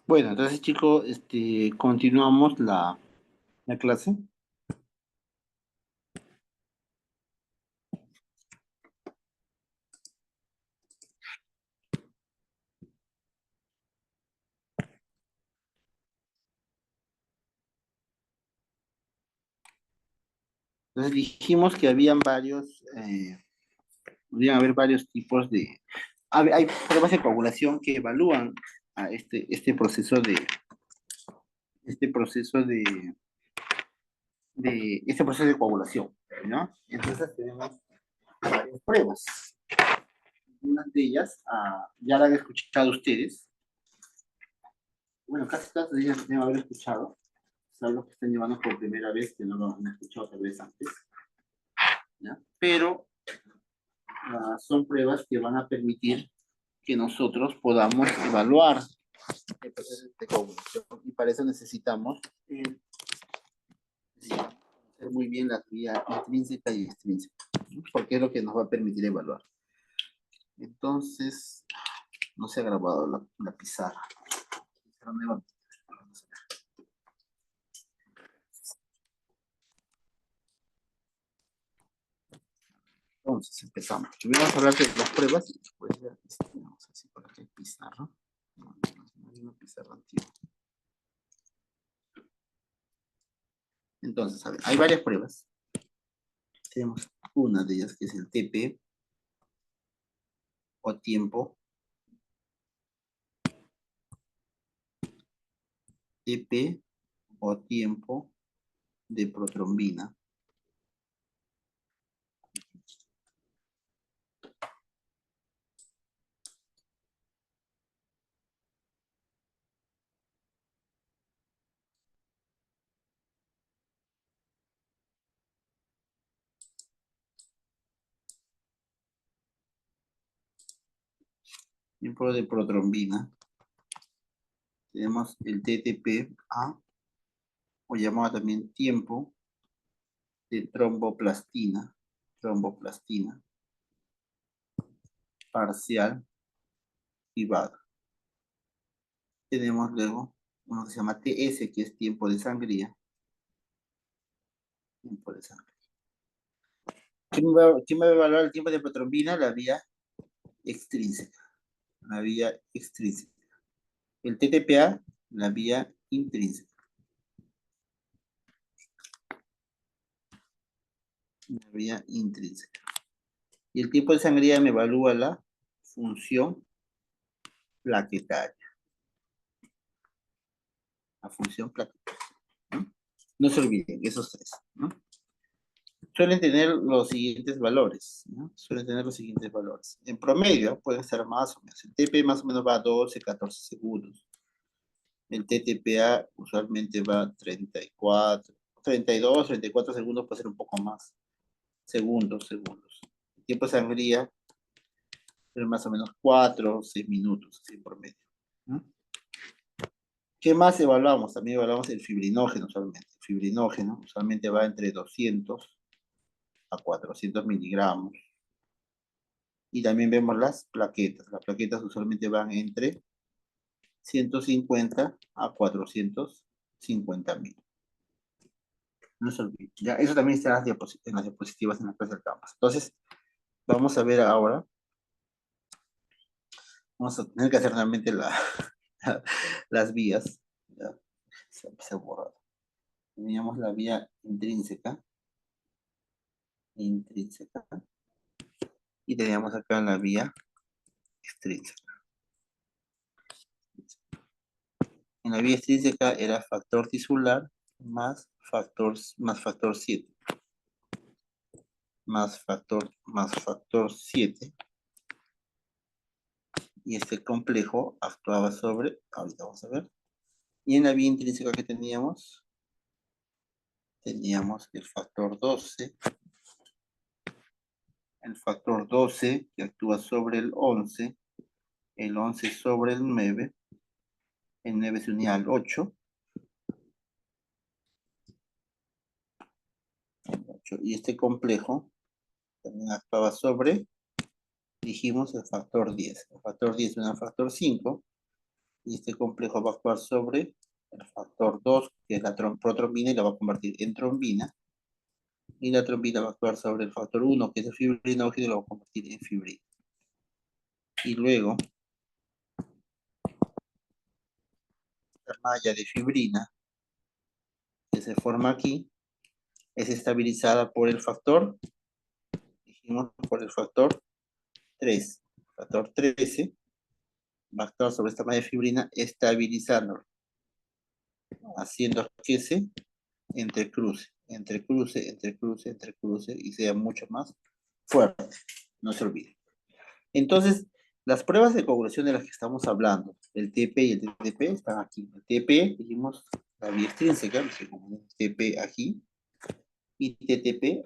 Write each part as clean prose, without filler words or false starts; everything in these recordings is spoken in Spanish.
Bueno, entonces chicos, continuamos la clase. Entonces dijimos que podrían haber varios tipos de, hay pruebas de coagulación que evalúan a este proceso este proceso de coagulación, ¿no? Entonces tenemos varias pruebas. Una de ellas, ya la han escuchado ustedes. Bueno, casi todas de ellas deben haber escuchado. Son los que están llevando por primera vez, que no lo han escuchado tal vez antes, ¿ya? Pero son pruebas que van a permitir que nosotros podamos evaluar el proceso de coagulación y para eso necesitamos conocer muy bien la teoría intrínseca y extrínseca, ¿no? Porque es lo que nos va a permitir evaluar. Entonces, no se ha grabado la pizarra. Entonces, empezamos. Primero vamos a hablar de las pruebas y después ya, vamos a decir por aquí hay pizarra. No hay una pizarra antigua. Entonces, a ver, hay varias pruebas. Tenemos una de ellas que es el TP o tiempo. TP o tiempo de protrombina. Tiempo de protrombina. Tenemos el TTP-A, o llamado también tiempo de tromboplastina parcial privada. Tenemos luego uno que se llama TS, que es tiempo de sangría. Tiempo de sangría. ¿Quién va a evaluar el tiempo de protrombina? La vía extrínseca. La vía extrínseca. El TTPA, la vía intrínseca. La vía intrínseca. Y el tiempo de sangría me evalúa la función plaquetaria. La función plaquetaria. ¿No? No se olviden, esos tres, ¿no? Suelen tener los siguientes valores, ¿no? Suelen tener los siguientes valores. En promedio pueden ser más o menos. El TP más o menos va a 12, 14 segundos. El TTPA usualmente va a 34, 32, 34 segundos, puede ser un poco más. Segundos. El tiempo de sangría es más o menos 4 o 6 minutos, así en promedio, ¿no? ¿Qué más evaluamos? También evaluamos el fibrinógeno usualmente. El fibrinógeno usualmente va entre 200 a 400 miligramos. Y también vemos las plaquetas. Las plaquetas usualmente van entre 150 a 450.000. No se olviden. Ya, eso también está en las diapositivas en la clase del campus. Entonces, vamos a ver ahora. Vamos a tener que hacer realmente las vías. Ya, se ha borrado. Teníamos la vía intrínseca, y teníamos acá la vía extrínseca. En la vía extrínseca era factor tisular más factor 7. Más factor 7. Y este complejo actuaba sobre, ahorita vamos a ver. Y en la vía intrínseca que teníamos el factor 12. El factor 12 que actúa sobre el 11. El 11 sobre el 9. El 9 se unía al 8. Y este complejo también actuaba sobre, dijimos, el factor 10. El factor 10 es un factor 5. y este complejo va a actuar sobre el factor 2, que es la protrombina, y la va a convertir en trombina, y la trombina va a actuar sobre el factor 1, que es el fibrinógeno, y lo va a convertir en fibrina. Y luego, la malla de fibrina, que se forma aquí, es estabilizada por el factor, dijimos, por el factor 3. Factor 13 va a actuar sobre esta malla de fibrina, estabilizando, haciendo que se entrecruce, entrecruce, entrecruce, entrecruce, y sea mucho más fuerte. No se olvide. Entonces, las pruebas de coagulación de las que estamos hablando, el TP y el TTP, están aquí. El TP, dijimos, la vía extrínseca, TP aquí, y TTP,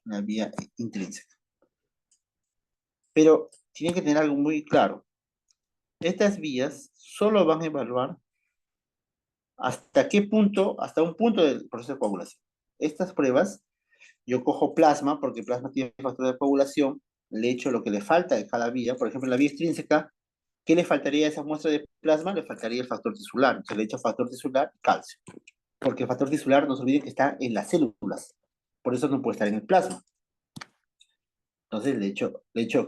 la vía intrínseca. Pero tienen que tener algo muy claro. Estas vías solo van a evaluar hasta qué punto, hasta un punto del proceso de coagulación. Estas pruebas, yo cojo plasma, porque el plasma tiene factor de coagulación, le echo lo que le falta de cada vía. Por ejemplo, en la vía extrínseca, ¿qué le faltaría a esa muestra de plasma? Le faltaría el factor tisular. Se le echa factor tisular, calcio. Porque el factor tisular, no se olviden que está en las células. Por eso no puede estar en el plasma. Entonces le echo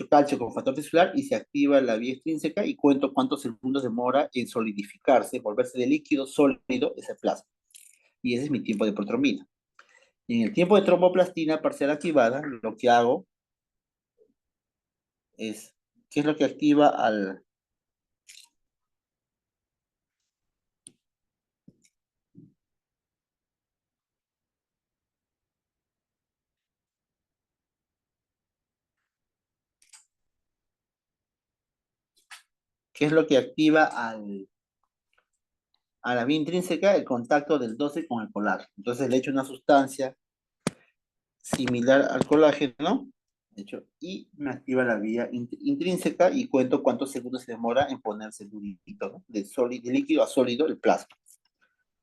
calcio con factor tisular y se activa la vía extrínseca y cuento cuántos segundos demora en solidificarse, volverse de líquido sólido ese plasma. Y ese es mi tiempo de protrombina. Y en el tiempo de tromboplastina parcial activada, lo que hago es, ¿qué es lo que activa al... ¿Qué es lo que activa a la vía intrínseca? El contacto del 12 con el polar. Entonces le echo una sustancia similar al colágeno, de hecho, y me activa la vía intrínseca y cuento cuántos segundos se demora en ponerse durito, ¿no? De líquido a sólido el plasma.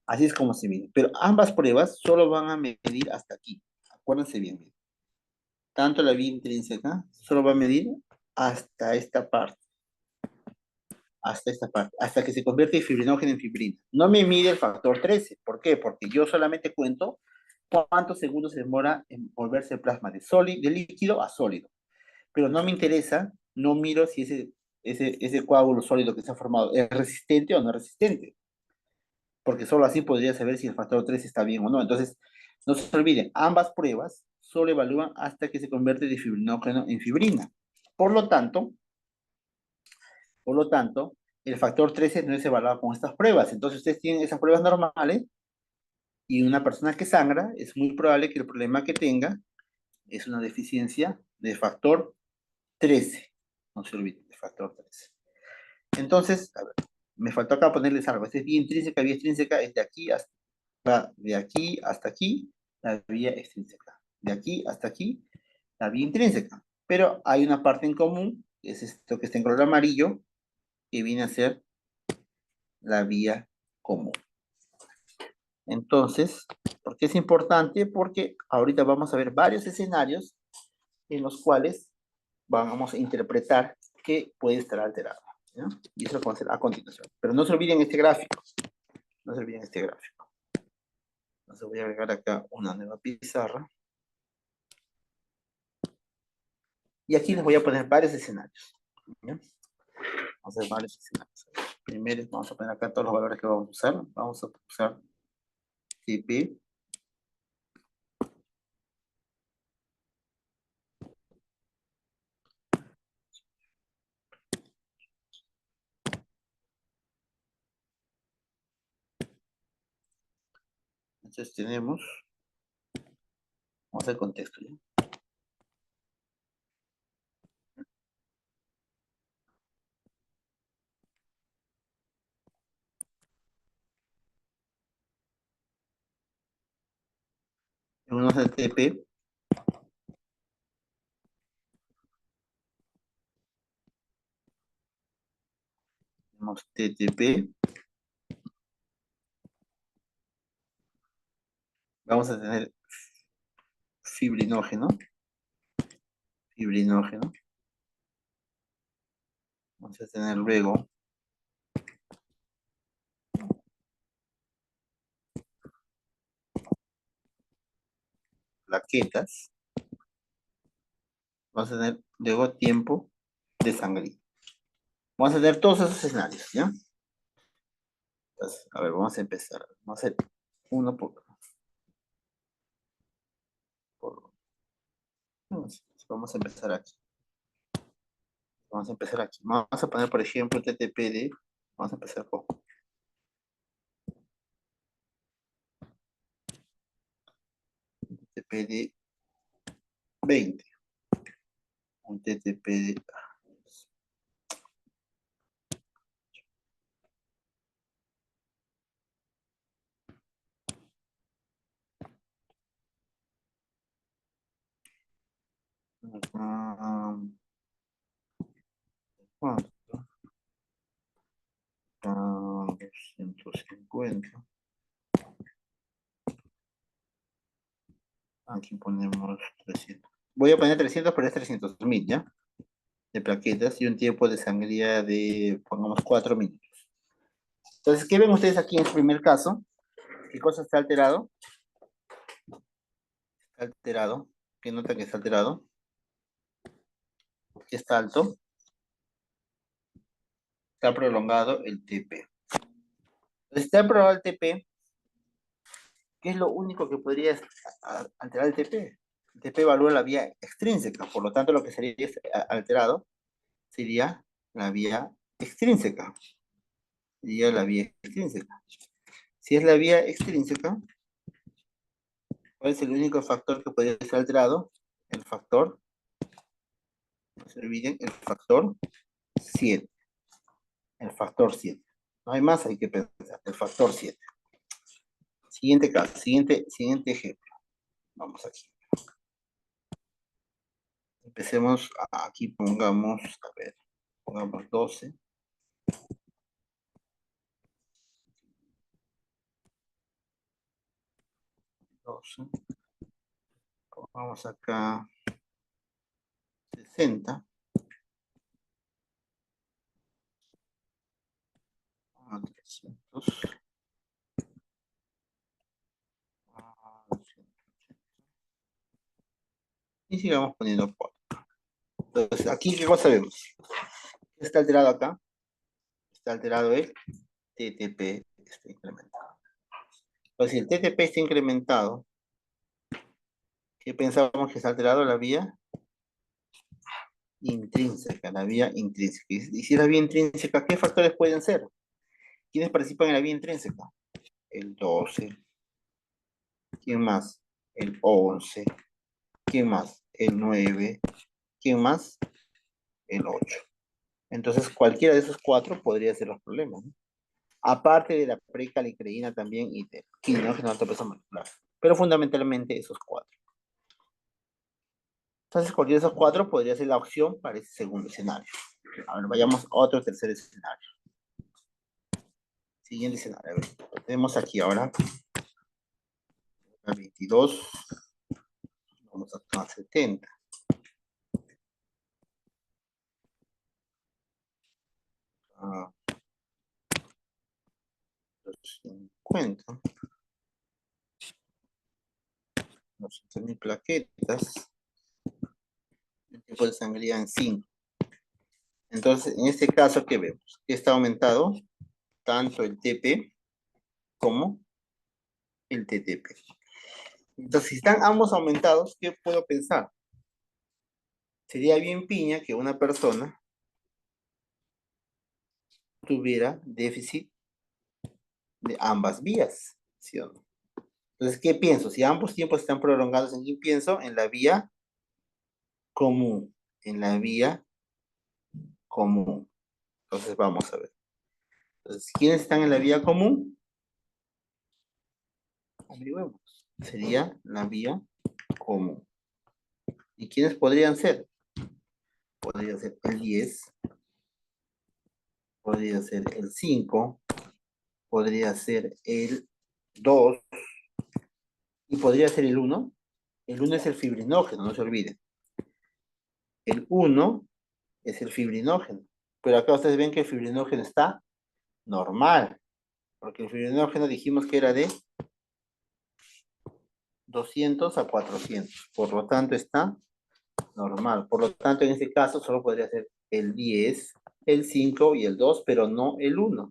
Así es como se mide. Pero ambas pruebas solo van a medir hasta aquí. Acuérdense bien, bien. Tanto la vía intrínseca solo va a medir hasta esta parte. Hasta esta parte. Hasta que se convierte de fibrinógeno en fibrina. No me mide el factor 13. ¿Por qué? Porque yo solamente cuento cuántos segundos se demora en volverse el plasma de líquido a sólido. Pero no me interesa, no miro si ese coágulo sólido que se ha formado es resistente o no resistente, porque solo así podría saber si el factor 3 está bien o no. Entonces, no se olviden, ambas pruebas solo evalúan hasta que se convierte de fibrinógeno en fibrina. Por lo tanto, por lo tanto, el factor 13 no es evaluado con estas pruebas. Entonces, ustedes tienen esas pruebas normales y una persona que sangra, es muy probable que el problema que tenga es una deficiencia de factor 13. No se olviden, de factor 13. Entonces, a ver, me faltó acá ponerles algo. Esta es vía extrínseca es de aquí hasta, va de aquí hasta aquí, la vía extrínseca. De aquí hasta aquí, la vía intrínseca. Pero hay una parte en común, que es esto que está en color amarillo, que viene a ser la vía común. Entonces, ¿por qué es importante? Porque ahorita vamos a ver varios escenarios en los cuales vamos a interpretar que puede estar alterado, ¿no? Y eso lo vamos a hacer a continuación. Pero no se olviden este gráfico. No se olviden este gráfico. Entonces voy a agregar acá una nueva pizarra. Y aquí les voy a poner varios escenarios. ¿Ya? Vamos a hacer varios escenarios. Primero vamos a poner acá todos los valores que vamos a usar. Vamos a usar TP. Entonces tenemos, vamos al contexto, ¿ya? Tenemos el TP, tenemos TTP, vamos a tener fibrinógeno, fibrinógeno, Vamos a tener luego plaquetas. Vamos a tener luego tiempo de sangría. Vamos a tener todos esos escenarios, ¿ya? Entonces, a ver, vamos a empezar. Vamos a hacer uno por vamos a empezar aquí. Vamos a empezar aquí. Vamos a poner, por ejemplo, TTP. Vamos a empezar con TTP de 20. Un TTP de... ¿Cuánto? 250. Aquí ponemos 300. Voy a poner 300, pero es 300.000, ¿ya? De plaquetas y un tiempo de sangría de, pongamos, 4 minutos. Entonces, ¿qué ven ustedes aquí en el primer caso? ¿Qué cosa está alterado? Está alterado. ¿Qué nota que está alterado? ¿Qué está alto? Está prolongado el TP. Entonces, está prolongado el TP. ¿Qué es lo único que podría alterar el TP? El TP evalúa la vía extrínseca, por lo tanto, lo que sería alterado sería la vía extrínseca. Sería la vía extrínseca. Si es la vía extrínseca, ¿cuál es el único factor que podría ser alterado? El factor, no se olviden, el factor 7. El factor 7. No hay más, hay que pensar. El factor 7. Siguiente caso, siguiente ejemplo. Vamos aquí. Empecemos, aquí pongamos, a ver, pongamos 12. 12. Pongamos acá 60. 300. Y sigamos poniendo 4. Entonces, aquí, ¿qué cosa vemos? ¿Qué está alterado acá? Está alterado el TTP, está incrementado. Entonces, si el TTP está incrementado, ¿qué pensamos que está alterado? La vía intrínseca, la vía intrínseca. Y si es la vía intrínseca, ¿qué factores pueden ser? ¿Quiénes participan en la vía intrínseca? El 12. ¿Quién más? El 11. ¿Quién más? El 9. ¿Quién más? El 8. Entonces, cualquiera de esos 4 podría ser los problemas, ¿no? Aparte de la precalicreína también y del quinógeno alto peso molecular. Pero fundamentalmente esos 4. Entonces, cualquiera de esos 4 podría ser la opción para ese segundo escenario. A ver, vayamos a otro tercer escenario. Siguiente escenario. A ver, tenemos aquí ahora a 22. Vamos a 70. A 50. 200.000 plaquetas. El tiempo de sangría en 5. Entonces, en este caso, ¿qué vemos? Que está aumentado tanto el TP como el TTP. Entonces, si están ambos aumentados, ¿qué puedo pensar? Sería bien piña que una persona tuviera déficit de ambas vías, ¿sí o no? Entonces, ¿qué pienso? Si ambos tiempos están prolongados, ¿en qué pienso? En la vía común. En la vía común. Entonces, vamos a ver. Entonces, ¿quiénes están en la vía común? Averiguemos. Sería la vía común. ¿Y quiénes podrían ser? Podría ser el 10, podría ser el 5, podría ser el 2 y podría ser el 1. El 1 es el fibrinógeno, no se olviden. El 1 es el fibrinógeno. Pero acá ustedes ven que el fibrinógeno está normal, porque el fibrinógeno dijimos que era de 200 a 400, por lo tanto está normal. Por lo tanto, en este caso solo podría ser el 10, el 5 y el 2, pero no el 1.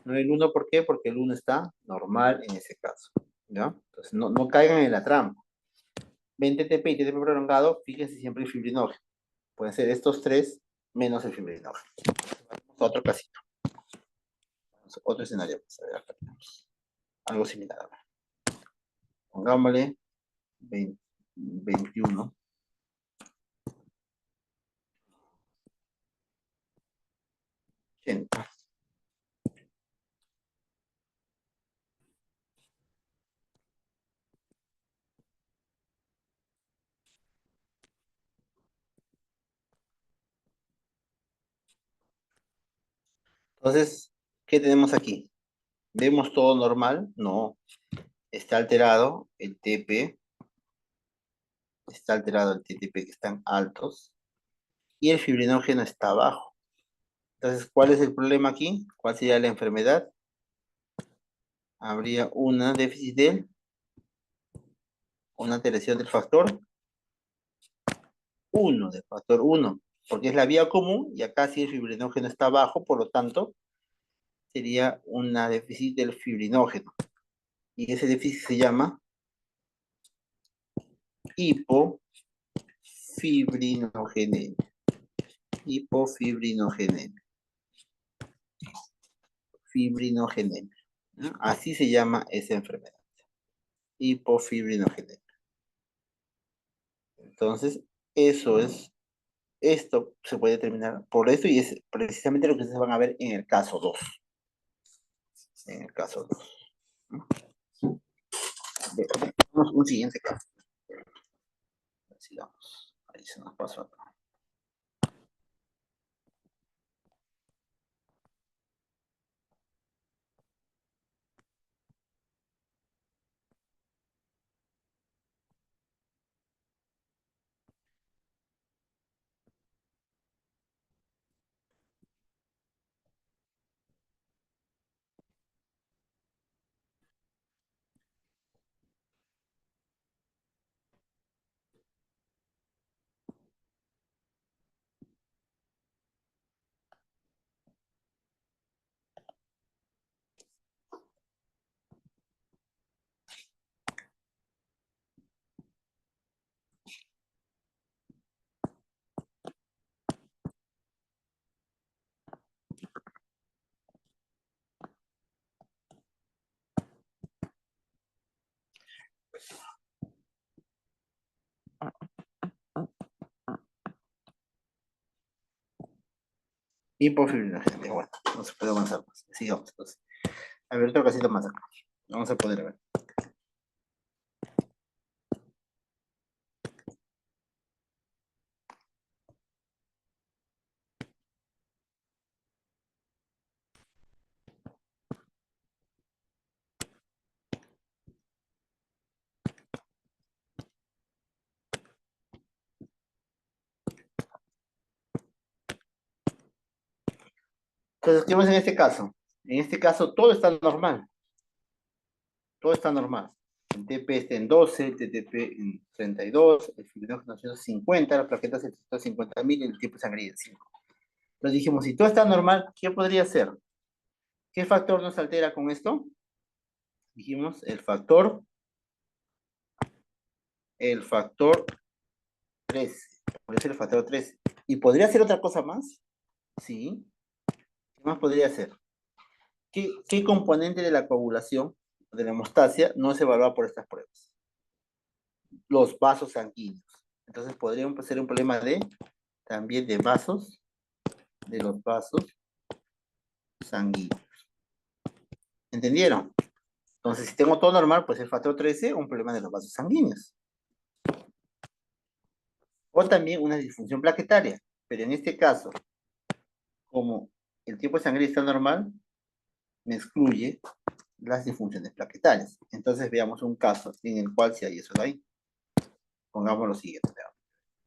No el 1, ¿por qué? Porque el 1 está normal en ese caso. ¿Ya? Entonces, no caigan en la trampa. Ven TTP y TTP prolongado, fíjense siempre el fibrinógeno. Pueden ser estos tres menos el fibrinógeno. Otro casito. Otro escenario. Pues, a ver, acá tenemos algo similar. A ver. Pongámosle 21. Entonces, ¿qué tenemos aquí? ¿Vemos todo normal? No. Está alterado el TP. Está alterado el TTP, que están altos. Y el fibrinógeno está bajo. Entonces, ¿cuál es el problema aquí? ¿Cuál sería la enfermedad? Habría una déficit de una alteración del factor 1, del factor 1, porque es la vía común y acá si el fibrinógeno está bajo, por lo tanto, sería una déficit del fibrinógeno. Y ese déficit se llama hipofibrinogenia. Hipofibrinogenia. Fibrinogenia. ¿No? Así se llama esa enfermedad. Hipofibrinogenia. Entonces, esto se puede determinar por esto y es precisamente lo que ustedes van a ver en el caso 2. En el caso 2. ¿No? Veamos un siguiente caso. Sigamos. Ahí se nos pasó acá. Hipofibrinogenia. Bueno, no se puede avanzar más. Sigamos. Entonces. A ver, otro casito más acá. Vamos a poder ver. Entonces, ¿qué pasa en este caso? En este caso, todo está normal. Todo está normal. El TP está en 12, el TTP en 32, el fibrinógeno en 150, la plaqueta en 150.000 y el tipo de sangre en 5. Entonces dijimos, si todo está normal, ¿qué podría ser? ¿Qué factor nos altera con esto? Dijimos el factor 13. Podría ser el factor 13. ¿Y podría ser otra cosa más? Sí. ¿Qué más podría ser? ¿Qué componente de la coagulación, de la hemostasia, no se evalúa por estas pruebas? Los vasos sanguíneos. Entonces podría ser un problema también de vasos, de los vasos sanguíneos. ¿Entendieron? Entonces, si tengo todo normal, pues el factor 13, un problema de los vasos sanguíneos. O también una disfunción plaquetaria. Pero en este caso, como el tipo de sangre está normal, me excluye las disfunciones plaquetarias. Entonces veamos un caso en el cual si hay eso de ahí. Pongamos lo siguiente.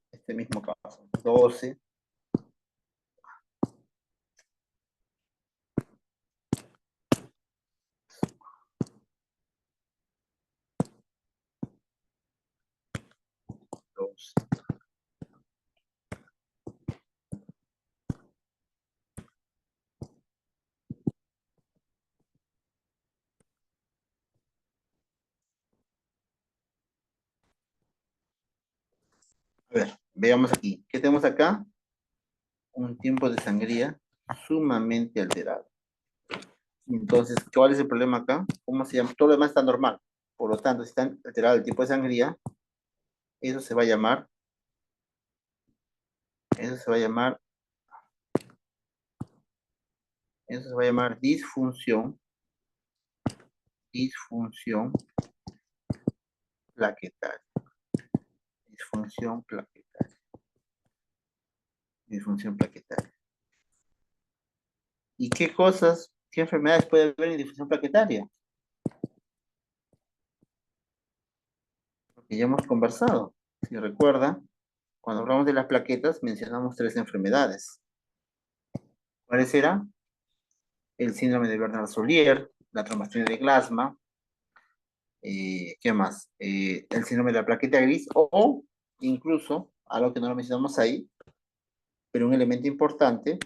Este mismo caso. 12. 12. A ver, veamos aquí. ¿Qué tenemos acá? Un tiempo de sangría sumamente alterado. Entonces, ¿cuál es el problema acá? ¿Cómo se llama? Todo lo demás está normal. Por lo tanto, si está alterado el tipo de sangría, eso se va a llamar, eso se va a llamar, eso se va a llamar disfunción plaquetaria. Disfunción plaquetaria. Disfunción plaquetaria. ¿Y qué cosas, qué enfermedades puede haber en disfunción plaquetaria? Porque ya hemos conversado. Si recuerda, cuando hablamos de las plaquetas, mencionamos 3 enfermedades. ¿Cuáles eran? El síndrome de Bernard-Solier, la trombostenia de Glasma, ¿qué más? El síndrome de la plaqueta gris o incluso, algo que no lo mencionamos ahí, pero un elemento importante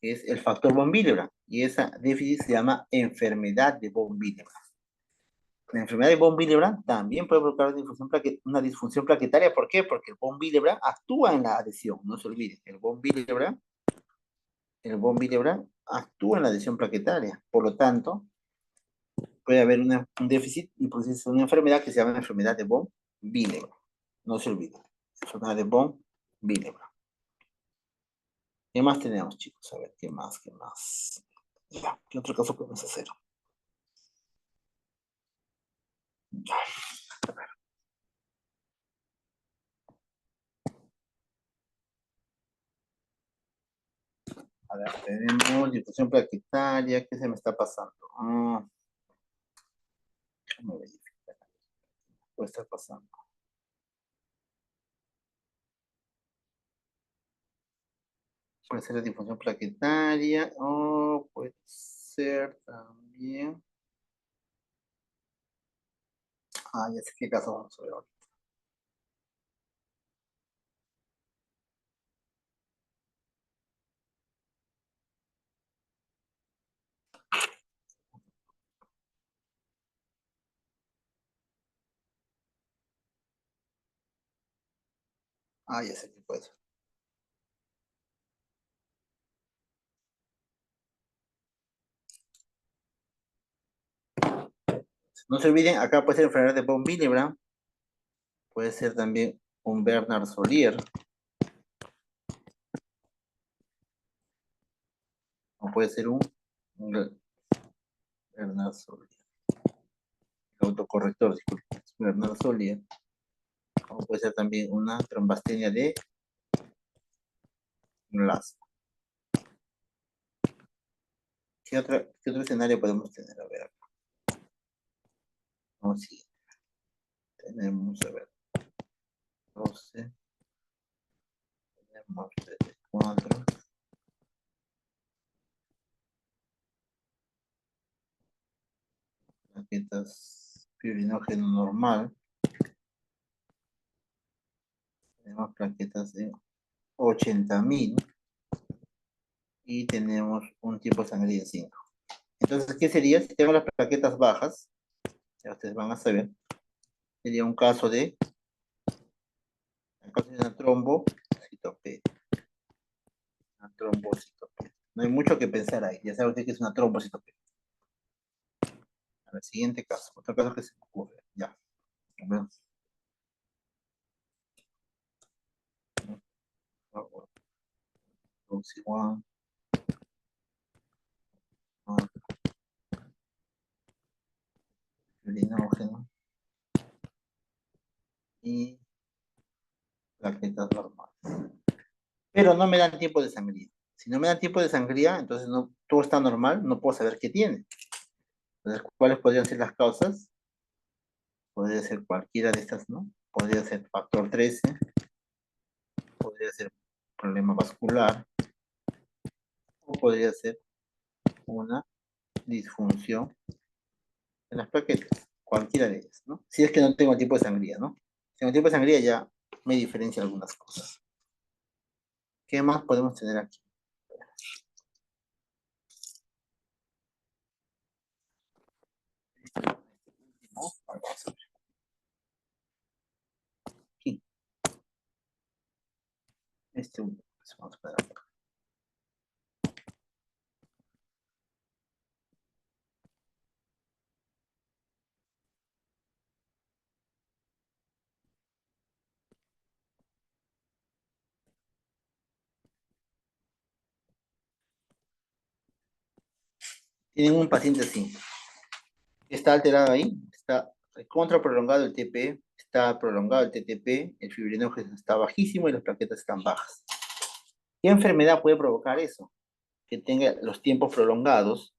es el factor von Willebrand, y esa déficit se llama enfermedad de von Willebrand. La enfermedad de von Willebrand también puede provocar una disfunción plaquetaria. ¿Por qué? Porque el von Willebrand actúa en la adhesión, no se olviden. El von Willebrand actúa en la adhesión plaquetaria. Por lo tanto, puede haber un déficit y producirse una enfermedad que se llama enfermedad de von Willebrand. No se olviden. Enfermedad de von Willebrand. ¿Qué más tenemos, chicos? A ver, ¿qué más? ¿Qué más? Ya, ¿qué otro caso podemos hacer? Ya, a ver, tenemos difusión plaquetaria. ¿Qué se me está pasando? Déjame verificar. Puede estar pasando. Puede ser la difusión plaquetaria o puede ser también. Ya sé qué caso vamos a ver ahora. Ya sé qué puede ser. No se olviden, acá puede ser enfermedad de von Willebrand, puede ser también un Bernard-Solier, o puede ser un Bernard-Solier. Autocorrector, disculpen, Bernard-Solier, o puede ser también una trombastenia de Glasgow. ¿Qué otro escenario podemos tener? A ver, acá. Vamos a tenemos, a ver, 12, tenemos 34, plaquetas fibrinogen normal, tenemos plaquetas de 80.000 y tenemos un tipo de sangre de 5. Entonces, ¿qué sería? Si tengo las plaquetas bajas, ya ustedes van a saber, sería un caso de una trombocitopenia. Una trombocitopenia. No hay mucho que pensar ahí, ya saben ustedes que es una trombocitopenia. A ver, siguiente caso, otro caso que se me ocurre, ya. A ver. Proxy1, fibrinogen y plaquetas normales. Pero no me dan tiempo de sangría. Si no me dan tiempo de sangría, entonces no, todo está normal, no puedo saber qué tiene. Entonces, ¿cuáles podrían ser las causas? Podría ser cualquiera de estas, ¿no? Podría ser factor 13, podría ser problema vascular, o podría ser una disfunción en las plaquetas. Cualquiera de ellas, ¿no? Si es que no tengo el tipo de sangría, ¿no? Si tengo el tipo de sangría ya me diferencia algunas cosas. ¿Qué más podemos tener aquí? ¿No? Vamos a ver. Aquí. Este último. Pues vamos a ver. Tienen un paciente así. Está alterado ahí, está contra prolongado el TP, está prolongado el TTP, el fibrinógeno está bajísimo y las plaquetas están bajas. ¿Qué enfermedad puede provocar eso? Que tenga los tiempos prolongados,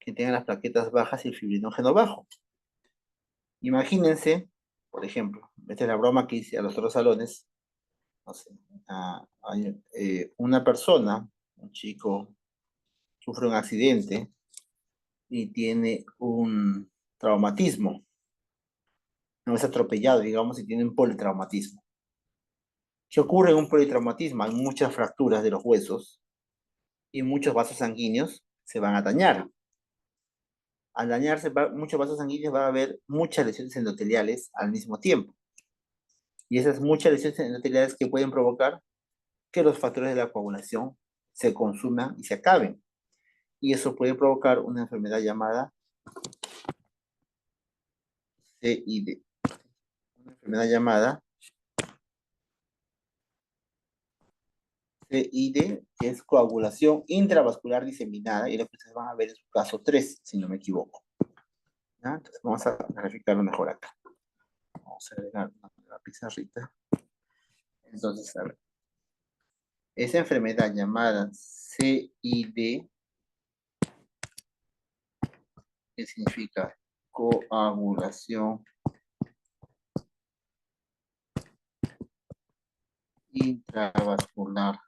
que tenga las plaquetas bajas y el fibrinógeno bajo. Imagínense, por ejemplo, esta es la broma que hice a los otros salones, no sé, una persona, un chico, sufre un accidente y tiene un traumatismo, no es atropellado, digamos, y tiene un politraumatismo. ¿Qué ocurre en un politraumatismo? Hay muchas fracturas de los huesos y muchos vasos sanguíneos se van a dañar. Al dañarse muchos vasos sanguíneos va a haber muchas lesiones endoteliales al mismo tiempo. Y esas muchas lesiones endoteliales que pueden provocar que los factores de la coagulación se consuman y se acaben. Y eso puede provocar una enfermedad llamada CID. Una enfermedad llamada CID, que es coagulación intravascular diseminada, y lo que ustedes van a ver es su caso 3, si no me equivoco. ¿Ya? Entonces vamos a verificarlo mejor acá. Vamos a agregar la pizarrita. Entonces, a ver. Esa enfermedad llamada CID, que significa coagulación intravascular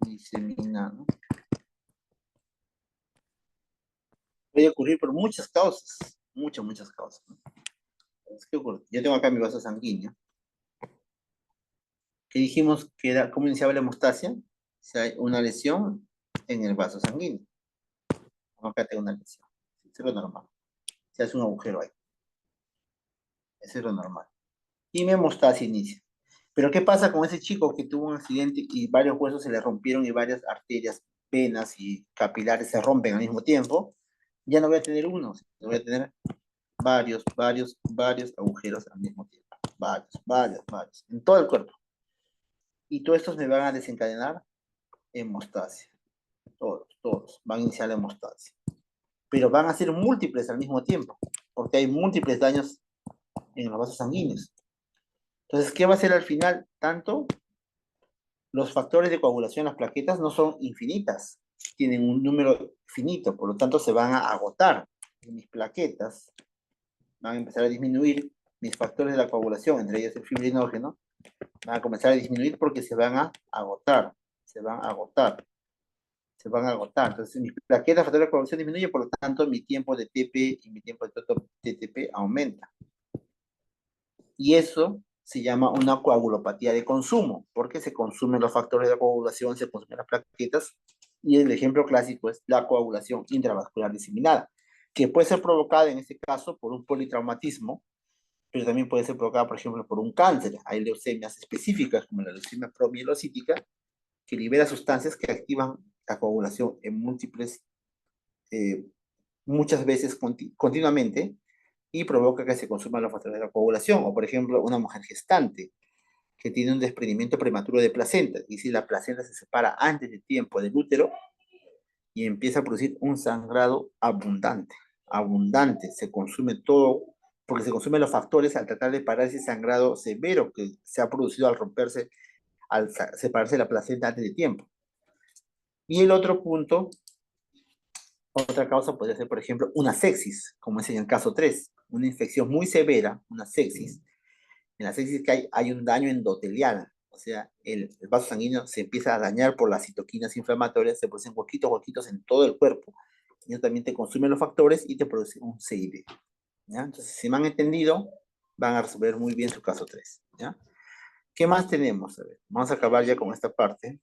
diseminada, puede ocurrir por muchas causas, muchas causas, ¿no? Entonces, ¿qué ocurre? Yo tengo acá mi vaso sanguíneo, que dijimos que era, ¿cómo iniciaba la hemostasia? Si hay una lesión en el vaso sanguíneo. Acá tengo una lesión. Eso es lo normal. Se hace un agujero ahí. Eso es lo normal. Y mi hemostasia inicia. Pero ¿qué pasa con ese chico que tuvo un accidente y varios huesos se le rompieron y varias arterias, venas y capilares se rompen al mismo tiempo? Ya no voy a tener uno, voy a tener varios agujeros al mismo tiempo. Varios, en todo el cuerpo. Y todos estos me van a desencadenar hemostasia. Todos van a iniciar la hemostasia. Pero van a ser múltiples al mismo tiempo, porque hay múltiples daños en los vasos sanguíneos. Entonces, ¿qué va a ser al final? Tanto los factores de coagulación, las plaquetas, no son infinitas, tienen un número finito, por lo tanto se van a agotar. Mis plaquetas van a empezar a disminuir, mis factores de la coagulación, entre ellos el fibrinógeno, van a comenzar a disminuir porque se van a agotar, se van a agotar, se van a agotar. Entonces mis plaquetas, factores de coagulación disminuyen, por lo tanto mi tiempo de TP y mi tiempo de TTP aumenta. Y eso se llama una coagulopatía de consumo, porque se consumen los factores de coagulación, se consumen las plaquetas, y el ejemplo clásico es la coagulación intravascular diseminada, que puede ser provocada en este caso por un politraumatismo, pero también puede ser provocada, por ejemplo, por un cáncer. Hay leucemias específicas, como la leucemia promielocítica, que libera sustancias que activan la coagulación en muchas veces continuamente, y provoca que se consuman los factores de la coagulación. O, por ejemplo, una mujer gestante que tiene un desprendimiento prematuro de placenta, y si la placenta se separa antes de tiempo del útero y empieza a producir un sangrado abundante, se consume todo, porque se consumen los factores al tratar de parar ese sangrado severo que se ha producido al romperse, al separarse la placenta antes de tiempo. Y el otro punto, otra causa podría ser, por ejemplo, una sepsis, como es en el caso 3, una infección muy severa, una sepsis. En la sepsis que hay un daño endotelial, o O sea, el vaso sanguíneo se empieza a dañar por las citoquinas inflamatorias, se producen huequitos en todo el cuerpo. Y eso también te consume los factores y te produce un CID. ¿Ya? Entonces, si me han entendido, van a resolver muy bien su caso 3. ¿Ya? ¿Qué más tenemos? A ver, vamos a acabar ya con esta parte.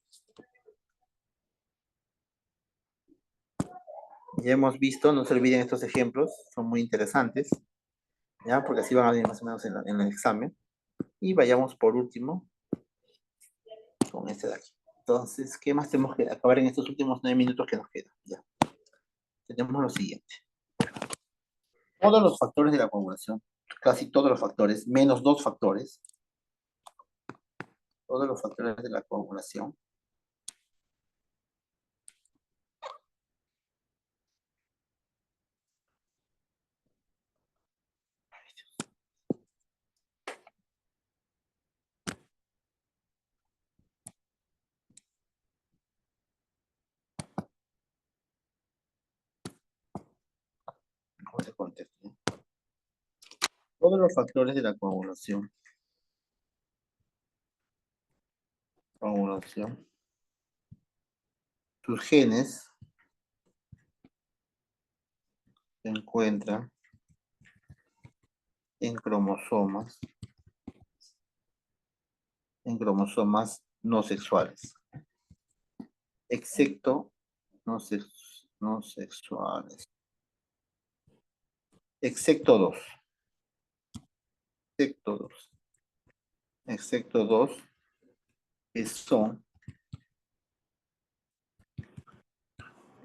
Ya hemos visto, no se olviden estos ejemplos, son muy interesantes, ¿ya? Porque así van a venir más o menos en el examen. Y vayamos por último con este de aquí. Entonces, ¿qué más tenemos que acabar en estos últimos 9 minutos que nos quedan? Ya. Tenemos lo siguiente. Todos los factores de la coagulación, casi todos los factores, menos dos factores, todos los factores de la coagulación, ¿cómo se contesta? Todos los factores de la coagulación, sus genes se encuentran en cromosomas no sexuales, excepto no sexuales, excepto dos, excepto dos, excepto dos, que son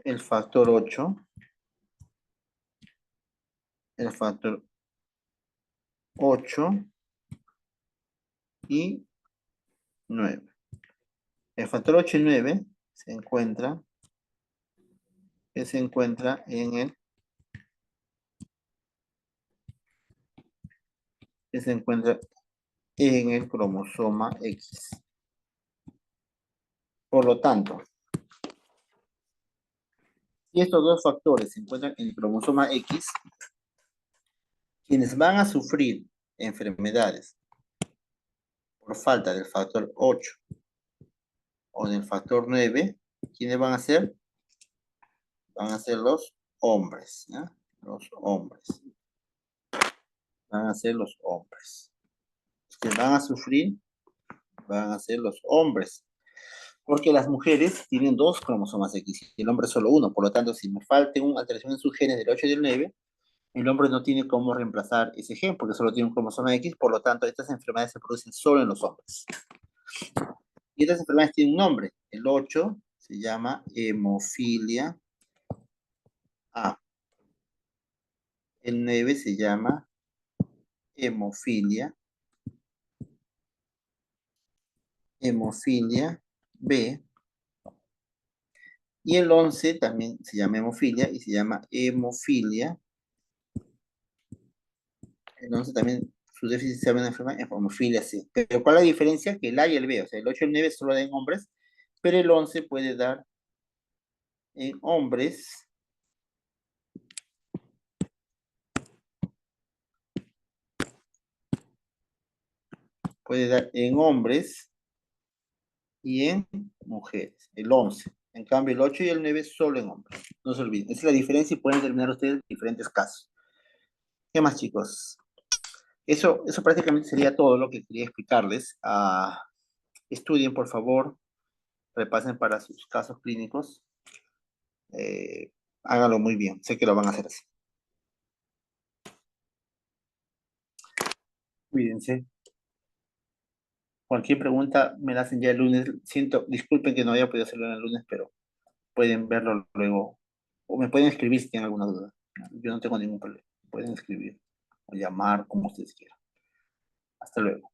el factor 8, el factor 8 y 9. El factor 8 y 9 se encuentra se encuentra en el cromosoma X. Por lo tanto, si estos dos factores se encuentran en el cromosoma X, quienes van a sufrir enfermedades por falta del factor 8 o del factor 9, ¿quiénes van a ser? Van a ser los hombres, ¿ya? Los hombres. Van a ser los hombres. Los que van a sufrir van a ser los hombres. Porque las mujeres tienen dos cromosomas X y el hombre solo uno. Por lo tanto, si me falta una alteración en sus genes del 8 y del 9, el hombre no tiene cómo reemplazar ese gen porque solo tiene un cromosoma X. Por lo tanto, estas enfermedades se producen solo en los hombres. Y estas enfermedades tienen un nombre. El 8 se llama hemofilia A. El 9 se llama hemofilia B. Y el 11 también se llama hemofilia y se llama hemofilia. El 11 también, su déficit se llama hemofilia C. Pero ¿cuál es la diferencia? Que el A y el B, o sea, el 8 y el 9 solo dan en hombres, pero el 11 puede dar en hombres, y en mujeres, el 11. En cambio, el 8 y el 9 solo en hombres. No se olviden. Esa es la diferencia y pueden determinar ustedes diferentes casos. ¿Qué más, chicos? Eso prácticamente sería todo lo que quería explicarles. Estudien, por favor, repasen para sus casos clínicos. Eh, Háganlo muy bien. Sé que lo van a hacer así. Cuídense. Cualquier pregunta me la hacen ya el lunes. Disculpen que no haya podido hacerlo el lunes, pero pueden verlo luego. O me pueden escribir si tienen alguna duda. Yo no tengo ningún problema. Pueden escribir o llamar como ustedes quieran. Hasta luego.